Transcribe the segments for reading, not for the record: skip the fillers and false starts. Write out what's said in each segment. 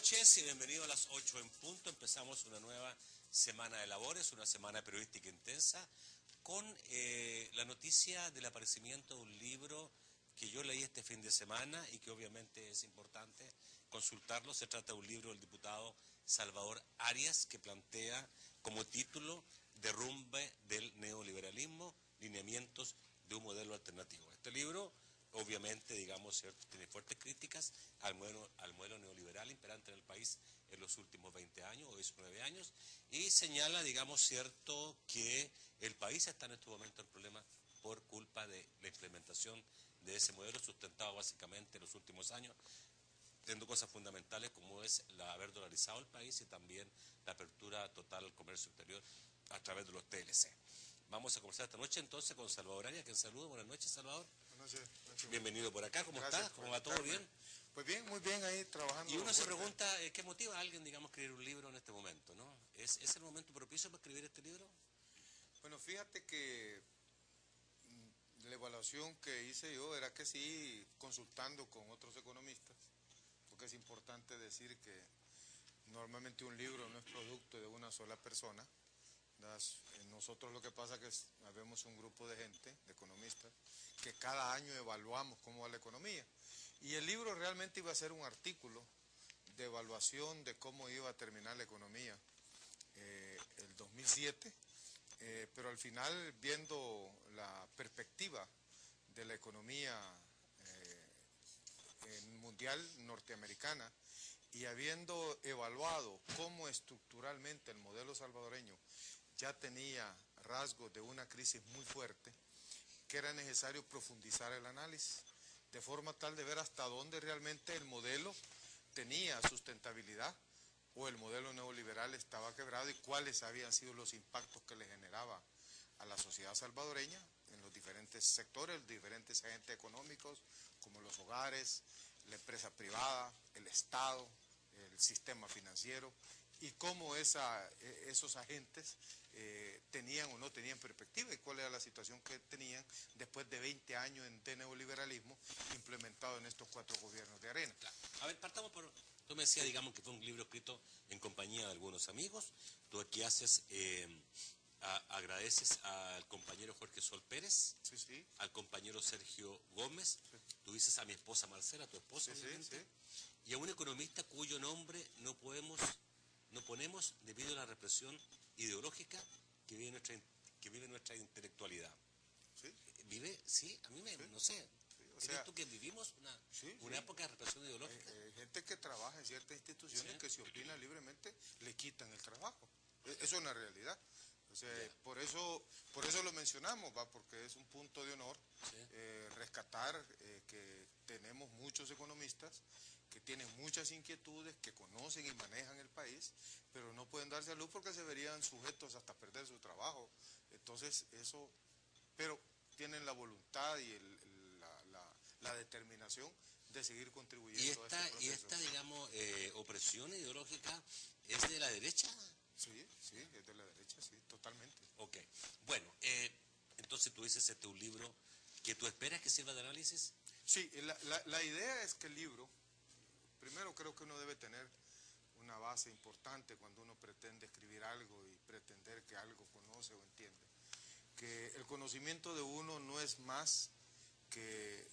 noches y bienvenido a las 8 en punto. Empezamos una nueva semana de labores, una semana periodística intensa, con la noticia del aparecimiento de un libro que yo leí este fin de semana y que obviamente es importante consultarlo. Se trata de un libro del diputado Salvador Arias que plantea como título Derrumbe del neoliberalismo, lineamientos de un modelo alternativo. Este libro obviamente, digamos, ¿cierto?, tiene fuertes críticas al modelo neoliberal imperante en el país en los últimos 20 años o 19 años y señala, digamos, cierto, que el país está en este momento en problemas por culpa de la implementación de ese modelo sustentado básicamente en los últimos años, teniendo cosas fundamentales como es haber dolarizado el país y también la apertura total al comercio exterior a través de los TLC. Vamos a conversar esta noche entonces con Salvador Arias, quien saludo. Buenas noches, Salvador. Buenas noches. Bienvenido por acá, ¿cómo estás? ¿Cómo va todo bien? Pues bien, muy bien ahí trabajando. Y uno se pregunta, ¿qué motiva a alguien, digamos, escribir un libro en este momento, ¿no? ¿Es el momento propicio para escribir este libro? Bueno, fíjate que la evaluación que hice yo era que sí, consultando con otros economistas, porque es importante decir que normalmente un libro no es producto de una sola persona. Nosotros lo que pasa es que habemos un grupo de gente, de economistas, que cada año evaluamos cómo va la economía. Y el libro realmente iba a ser un artículo de evaluación de cómo iba a terminar la economía el 2007, pero al final, viendo la perspectiva de la economía mundial norteamericana y habiendo evaluado cómo estructuralmente el modelo salvadoreño ya tenía rasgos de una crisis muy fuerte, que era necesario profundizar el análisis, de forma tal de ver hasta dónde realmente el modelo tenía sustentabilidad o el modelo neoliberal estaba quebrado y cuáles habían sido los impactos que le generaba a la sociedad salvadoreña en los diferentes sectores, los diferentes agentes económicos, como los hogares, la empresa privada, el Estado, el sistema financiero, y cómo esos agentes tenían o no tenían perspectiva y cuál era la situación que tenían después de 20 años de neoliberalismo implementado en estos 4 gobiernos de arena. Claro. A ver, partamos por... Tú me decías, digamos, que fue un libro escrito en compañía de algunos amigos. Tú aquí haces... agradeces al compañero Jorge Sol Pérez, sí, sí, al compañero Sergio Gómez, sí, tú dices a mi esposa Marcela, tu esposa, sí, sí, y a un economista cuyo nombre no ponemos debido a la represión ideológica que vive nuestra intelectualidad. ¿Sí? ¿Vive? Sí, a mí me, sí, no sé. Sí, o sea, tú que vivimos una época de represión ideológica? Hay gente que trabaja en ciertas instituciones, sí, que si opina libremente le quitan el trabajo. Eso es una realidad. O sea, por eso lo mencionamos, porque es un punto de honor, sí, rescatar que tenemos muchos economistas que tienen muchas inquietudes, que conocen y manejan el país, pero no pueden darse a luz porque se verían sujetos hasta perder su trabajo. Entonces, pero tienen la voluntad y la determinación de seguir contribuyendo a este proceso. ¿Y esta, digamos, opresión ideológica es de la derecha? Sí, sí, es de la derecha, sí, totalmente. Ok, bueno, entonces tú dices un libro que tú esperas que sirva de análisis. Sí, la idea es que el libro, primero creo que uno debe tener una base importante cuando uno pretende escribir algo y pretender que algo conoce o entiende. Que el conocimiento de uno no es más que,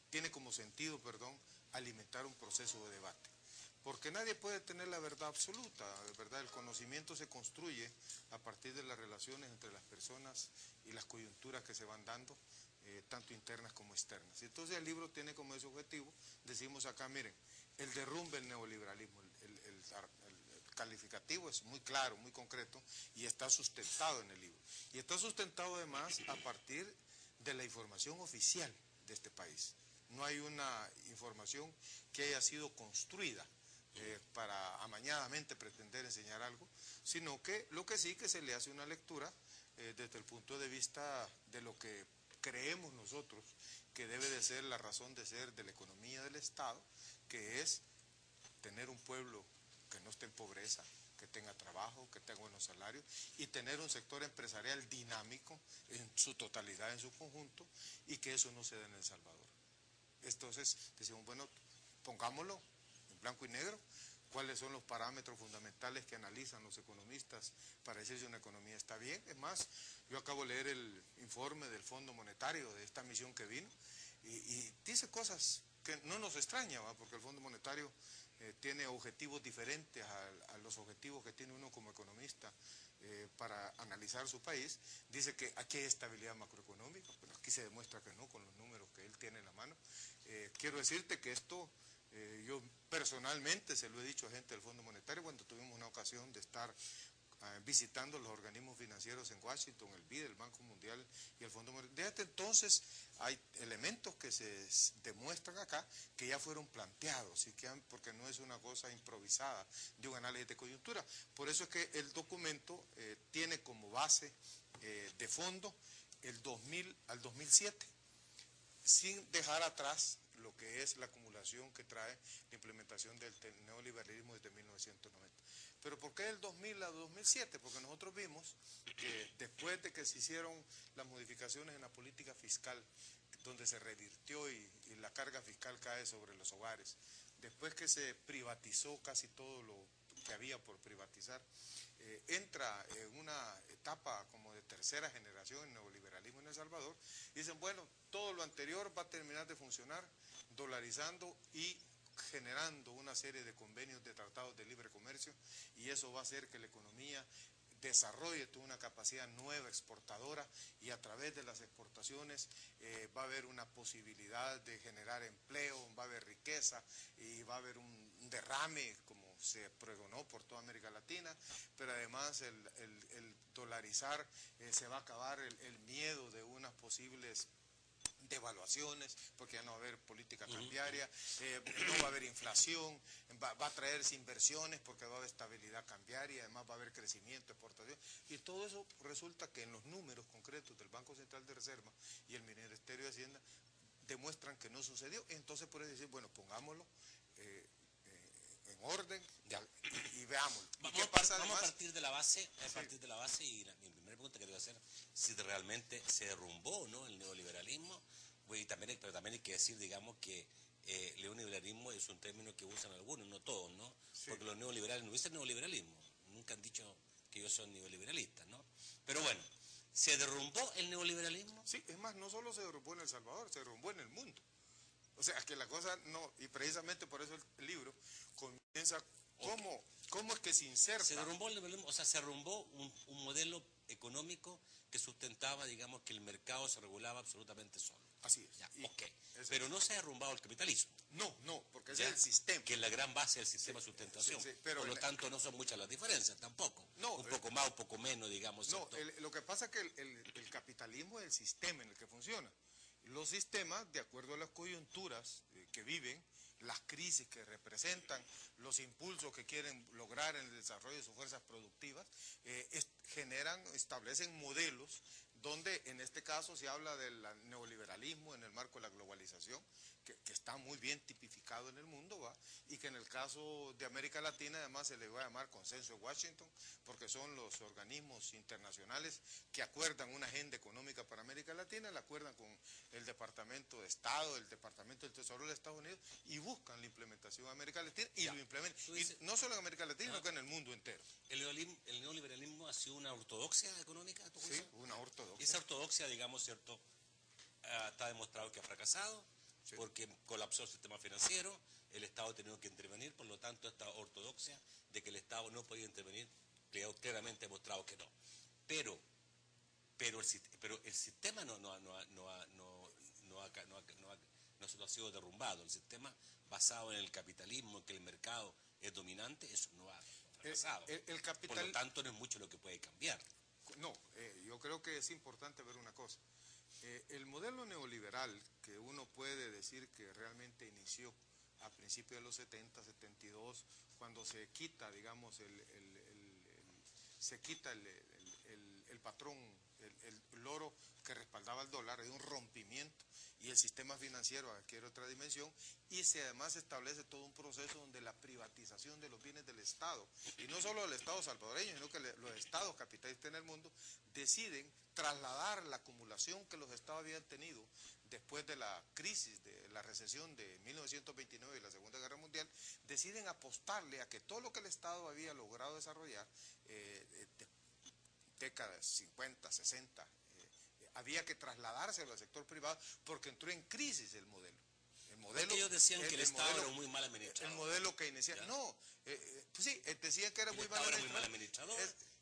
tiene como sentido, alimentar un proceso de debate. Porque nadie puede tener la verdad absoluta, ¿verdad? El conocimiento se construye a partir de las relaciones entre las personas y las coyunturas que se van dando, tanto internas como externas. Y entonces el libro tiene como ese objetivo, decimos acá, miren, el derrumbe del neoliberalismo, el calificativo es muy claro, muy concreto, y está sustentado en el libro. Y está sustentado además a partir de la información oficial de este país. No hay una información que haya sido construida para amañadamente pretender enseñar algo, sino que lo que sí que se le hace una lectura desde el punto de vista de lo que creemos nosotros que debe de ser la razón de ser de la economía del Estado, que es tener un pueblo que no esté en pobreza, que tenga trabajo, que tenga buenos salarios y tener un sector empresarial dinámico en su totalidad, en su conjunto, y que eso no se dé en El Salvador. Entonces decimos, bueno, pongámoslo en blanco y negro, cuáles son los parámetros fundamentales que analizan los economistas para decir si una economía está bien. Es más, yo acabo de leer el informe del Fondo Monetario de esta misión que vino y dice cosas que no nos extraña, ¿va? Porque el Fondo Monetario tiene objetivos diferentes a los objetivos que tiene uno como economista para analizar su país. Dice que aquí hay estabilidad macroeconómica, pero aquí se demuestra que no, con los números que él tiene en la mano. Quiero decirte que esto, yo personalmente se lo he dicho a gente del Fondo Monetario cuando tuvimos una ocasión de estar visitando los organismos financieros en Washington, el BID, el Banco Mundial y el Fondo Monetario. Desde entonces hay elementos que se demuestran acá que ya fueron planteados, porque no es una cosa improvisada de un análisis de coyuntura. Por eso es que el documento tiene como base de fondo el 2000 al 2007, sin dejar atrás lo que es la acumulación que trae la implementación del neoliberalismo desde 1990. ¿Pero por qué del 2000 a 2007? Porque nosotros vimos que después de que se hicieron las modificaciones en la política fiscal, donde se revirtió y la carga fiscal cae sobre los hogares, después que se privatizó casi todo lo que había por privatizar, entra en una etapa como de tercera generación en neoliberalismo en El Salvador, y dicen, bueno, todo lo anterior va a terminar de funcionar dolarizando y generando una serie de convenios de tratados de libre comercio, y eso va a hacer que la economía desarrolle toda una capacidad nueva exportadora, y a través de las exportaciones va a haber una posibilidad de generar empleo, va a haber riqueza y va a haber un derrame como se pregonó por toda América Latina, pero además el dolarizar se va a acabar el miedo de unas posibles devaluaciones, porque ya no va a haber política cambiaria, no va a haber inflación, va a traerse inversiones porque va a haber estabilidad cambiaria, además va a haber crecimiento, exportación, y todo eso resulta que en los números concretos del Banco Central de Reserva y el Ministerio de Hacienda demuestran que no sucedió. Entonces por eso decir, bueno, pongámoslo en orden y veámoslo. Vamos, vamos a partir de la base, y mi primera pregunta que te voy a hacer, si realmente se derrumbó, ¿no?, el neoliberalismo, pero también hay que decir, digamos, que el neoliberalismo es un término que usan algunos, no todos, ¿no? Sí. Porque los neoliberales no dicen neoliberalismo, nunca han dicho que ellos son neoliberalistas, ¿no? Pero bueno, ¿se derrumbó el neoliberalismo? Sí, es más, no solo se derrumbó en El Salvador, se derrumbó en el mundo. O sea, que la cosa no, y precisamente por eso el libro comienza cómo es que se inserta. Se derrumbó el neoliberalismo, o sea, se derrumbó un modelo económico que sustentaba, digamos, que el mercado se regulaba absolutamente solo. Así es. Ya, ok. Pero no se ha derrumbado el capitalismo. No, porque ese es el sistema. Que es la gran base del sistema de sustentación. Pero por lo tanto, no son muchas las diferencias tampoco. No, un poco más, un poco menos, digamos. No, lo que pasa es que el capitalismo es el sistema en el que funciona. Los sistemas, de acuerdo a las coyunturas que viven, las crisis que representan, los impulsos que quieren lograr en el desarrollo de sus fuerzas productivas, establecen modelos donde en este caso se habla del neoliberalismo en el marco de la globalización, que está muy bien tipificado en el mundo, ¿va? Y que en el caso de América Latina además se le va a llamar Consenso de Washington, porque son los organismos internacionales que acuerdan una agenda económica para América Latina, la acuerdan con el Departamento de Estado, el Departamento del Tesoro de Estados Unidos, y buscan la implementación en América Latina y lo implementan. Y no solo en América Latina, sino que en el mundo entero. ¿El neoliberalismo ha sido una ortodoxia económica? Sí, una ortodoxia. Y esa ortodoxia, digamos, ¿cierto?, está demostrado que ha fracasado. Sí. Porque colapsó el sistema financiero, el Estado ha tenido que intervenir, por lo tanto esta ortodoxia de que el Estado no podía intervenir, claramente ha demostrado que no. Pero el sistema no ha sido derrumbado. El sistema basado en el capitalismo, en que el mercado es dominante, eso no ha fracasado. Por lo tanto, no es mucho lo que puede cambiar. No, yo creo que es importante ver una cosa. El modelo neoliberal que uno puede decir que realmente inició a principios de los 70, 72, cuando se quita, digamos, el patrón, el oro que respaldaba el dólar, hay un rompimiento, y el sistema financiero adquiere otra dimensión, y además se establece todo un proceso donde la privatización de los bienes del Estado, y no solo del Estado salvadoreño, sino que los Estados capitalistas en el mundo deciden trasladar la acumulación que los Estados habían tenido después de la crisis, de la recesión de 1929 y la Segunda Guerra Mundial, deciden apostarle a que todo lo que el Estado había logrado desarrollar, décadas 50, 60, había que trasladárselo al sector privado porque entró en crisis el modelo. Porque ellos decían que el Estado era muy mal administrador. El modelo keynesiano. No, pues sí, decían que era muy mal administrador.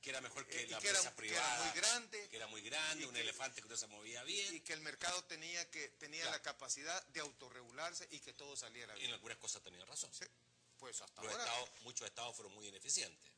Que era mejor que la que era, empresa privada, que era muy grande, un elefante que no se movía bien. Y que el mercado tenía la capacidad de autorregularse y que todo saliera bien. Y en algunas cosas tenían razón. Sí, pues hasta ahora. Muchos estados fueron muy ineficientes.